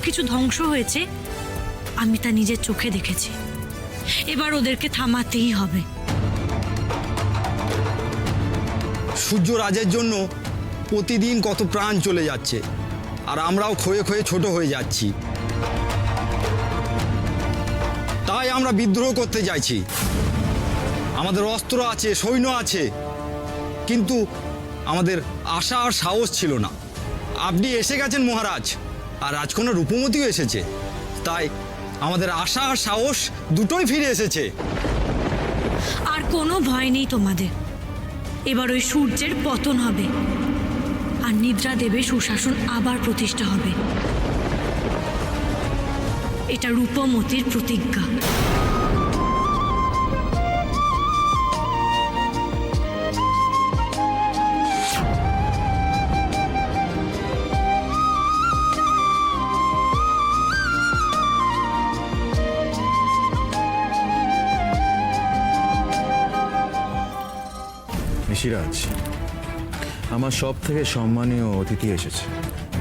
সবকিছু ধ্বংস হয়েছে আমি তা নিজের চোখে দেখেছি। এবার ওদেরকে থামাতেই হবে। সূর্যরাজের জন্য প্রতিদিন কত প্রাণ চলে যাচ্ছে, আর আমরাও ক্ষয়ে ক্ষয়ে ছোট হয়ে যাচ্ছি। তাই আমরা বিদ্রোহ করতে চাইছি। আমাদের অস্ত্র আছে, সৈন্য আছে, কিন্তু আমাদের আশা আর সাহস ছিল না। আপনি এসে গেছেন মহারাজ, আর রাজকন্যা রূপমতীও এসেছে, তাই আমাদের আশা আর সাহস দুটোই ফিরে এসেছে। আর কোনো ভয় নেই তোমাদের। এবার ওই সূর্যের পতন হবে, আর নিদ্রা দেবে সুশাসন আবার প্রতিষ্ঠা হবে। এটা রূপমতীর প্রতিজ্ঞা। ঋষিরাজ, আমার সব থেকে সম্মানীয় অতিথি এসেছে।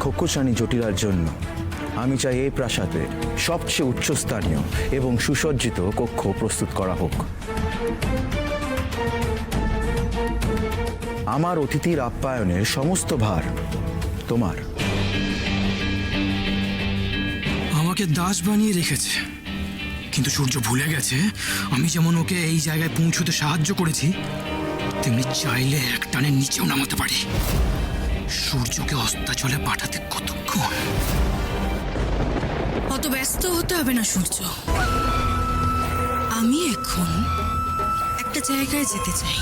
খোকসানি জটিলার জন্য আমি চাই এই প্রাসাদে সবচেয়ে উচ্চস্থানীয় এবং সুসজ্জিত কক্ষ প্রস্তুত করা হোক। আমার অতিথির আপ্যায়নের সমস্ত ভার তোমার। আমাকে দাস বানিয়ে রেখেছে, কিন্তু সূর্য ভুলে গেছে আমি যেমন ওকে এই জায়গায় পৌঁছতে সাহায্য করেছি, তেমনি চাইলে এক টানের নিচেও নামাতে পারি। সূর্যকে অস্তাচলে পাঠাতে কতক্ষণ? অত ব্যস্ত হতে হবে না সূর্য। আমি এখন একটা জায়গায় যেতে চাই।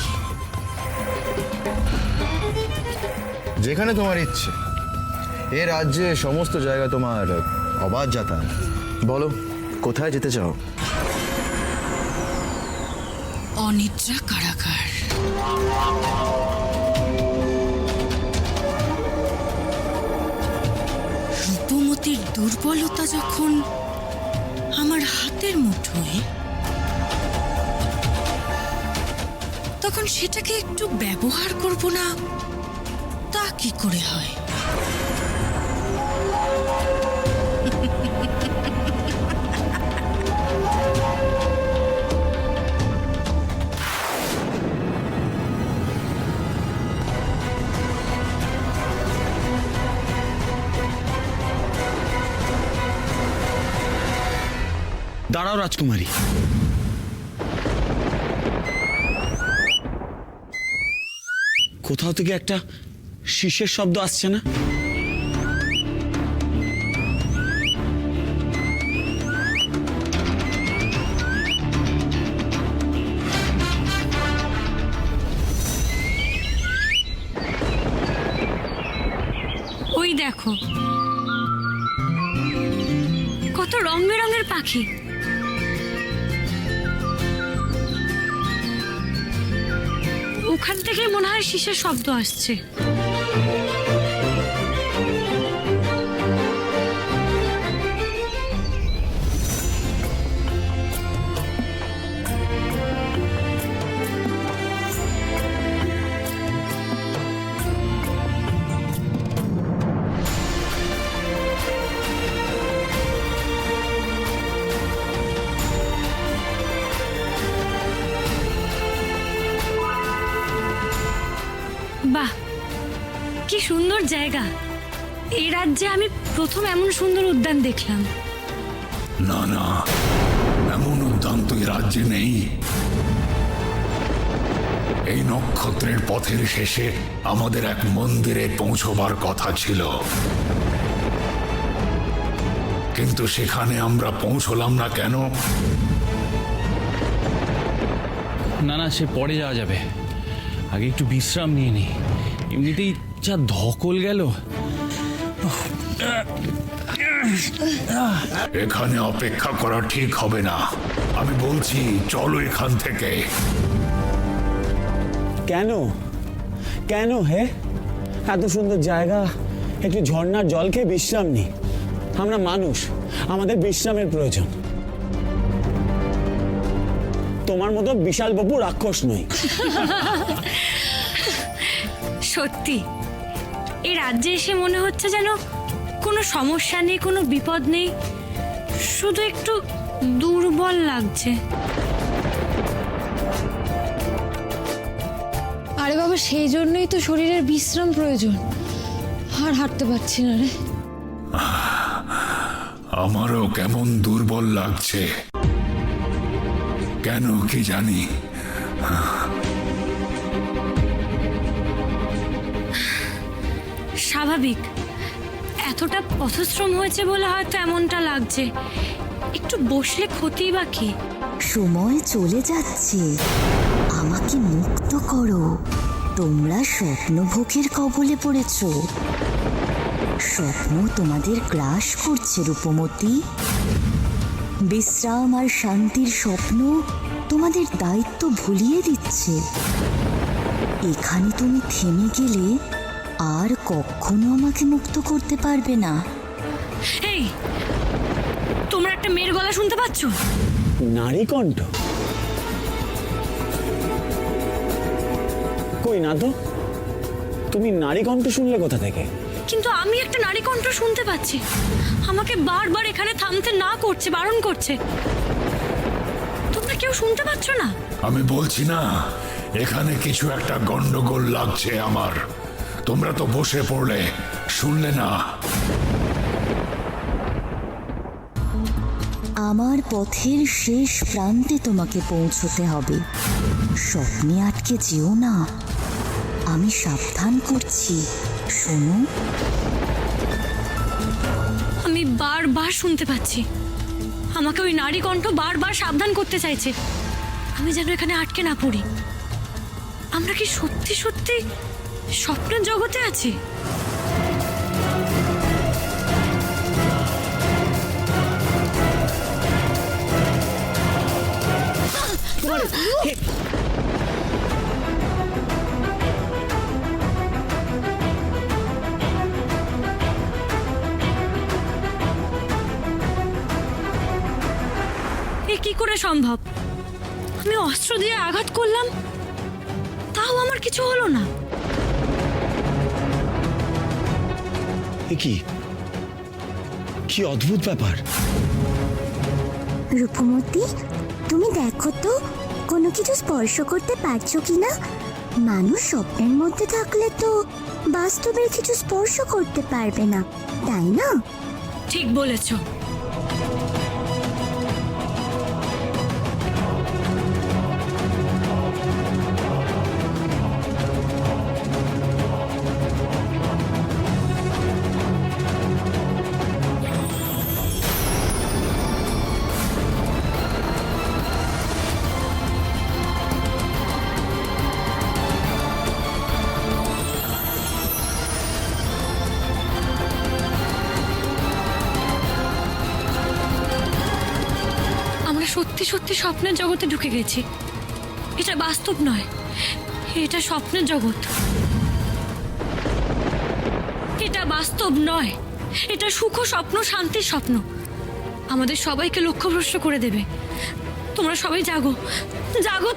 যেখানে তোমার ইচ্ছে। এ রাজ্যে সমস্ত জায়গা তোমার অবাধ যাতায়াত। বলো, কোথায় যেতে চাও? অনিদ্রা কারাগার। রূপমতীর দুর্বলতা যখন আমার হাতের মুঠোয়, তখন সেটাকে একটু ব্যবহার করব না তা কি করে হয়? দাঁড়াও রাজকুমারী, কোথাও থেকে একটা শীষের শব্দ আসছে না? ওই দেখো, কত রং বেরঙের পাখি। ওখান থেকে মনে হয় শীষের শব্দ আসছে। বাহ, কি সুন্দর জায়গা। এই রাজ্যে আমি প্রথম এমন সুন্দর উদ্যান দেখলাম। না না, এমন উদ্যান তো এই রাজ্যে নেই। এই নক্ষত্রের পথের শেষে আমাদের এক মন্দিরে পৌঁছবার কথা ছিল, কিন্তু সেখানে আমরা পৌঁছলাম না কেন? না না, সে পরে যাওয়া যাবে, আগে একটু বিশ্রাম নিয়ে নি। এমনিতেই যা ধকল গেল। এখানে অপেক্ষা করা ঠিক হবে না। আমি বলছি চলো এখান থেকে। কেন কেন হে? এত সুন্দর জায়গা, একটু ঝর্ণার জল খেয়ে বিশ্রাম নি। আমরা মানুষ, আমাদের বিশ্রামের প্রয়োজন। তোমার মতো বিশাল বাবু রাক্ষস নই। সত্যি, এই রাজ্যে এসে মনে হচ্ছে যেন কোনো সমস্যা নেই, কোনো বিপদ নেই, শুধু একটু দুর্বল লাগছে। আরে বাবা, সেই জন্যই তো শরীরের বিশ্রাম প্রয়োজন। আর হাঁটতে পারছি না রে। আমারও কেমন দুর্বল লাগছে, কেন কি জানি। স্বাভাবিক, এতটা পথশ্রম হয়েছে বলে হয়তো এমনটা লাগছে। একটু বসলে ক্ষতি বা কি? সময় চলে যাচ্ছে, আমাকে মুক্ত করো। তোমরা স্বপ্নভোগের কবলে পড়েছ। স্বপ্ন তোমাদের গ্রাস করছে রূপমতী। বিশ্রাম আর শান্তির স্বপ্ন তোমাদের দায়িত্ব ভুলিয়ে দিচ্ছে। এখানে তুমি থেমে গেলে আর কখনো আমাকে মুক্ত করতে পারবে না। এই, তোমরা একটা মেয়ের গলা শুনতে পাচ্ছ? নারী কণ্ঠ? কই না তো। তুমি নারী কণ্ঠ শুনলে কোথা থেকে? কিন্তু আমি একটা নারী কণ্ঠ শুনতে পাচ্ছি। আমাকে বারবার এখানে থামতে না করছে, বারণ করছে। তোমরা কেউ শুনতে পাচ্ছ না? আমি বলছি না, এখানে কিছু একটা গন্ডগোল লাগছে আমার। তোমরা তো বসে পড়লে, শুনলে না। আমার পথের শেষ প্রান্তে তোমাকে পৌঁছতে হবে। স্বপ্নে আটকে যেও না, আমি সাবধান করছি, শোনো। আমি বারবার শুনতে পাচ্ছি আমাকে ওই নারী কণ্ঠ বারবার সাবধান করতে চাইছে। আমি যেন এখানে আটকে না পড়ি। আমরা কি সত্যি সত্যি স্বপ্নের জগতে আছি? এ কি করে সম্ভব? আমি অস্ত্র দিয়ে আঘাত করলাম, তাও আমার কিছু হলো না। এ কি কি অদ্ভুত ব্যাপার। রূপমতী, তুমি দেখো তো কোনো কিছু স্পর্শ করতে পারছো কিনা। মানুষ স্বপ্নের মধ্যে থাকলে তো বাস্তবের কিছু স্পর্শ করতে পারবে না, তাই না? ঠিক বলেছো। সত্যি সত্যি স্বপ্নের জগতে ঢুকে গেছি। এটা বাস্তব নয়, এটা স্বপ্নের জগৎ। এটা বাস্তব নয়, এটা সুখ স্বপ্ন, শান্তির স্বপ্ন। আমাদের সবাইকে লক্ষ্যভ্রষ্ট করে দেবে। তোমরা সবাই জাগো, জাগো।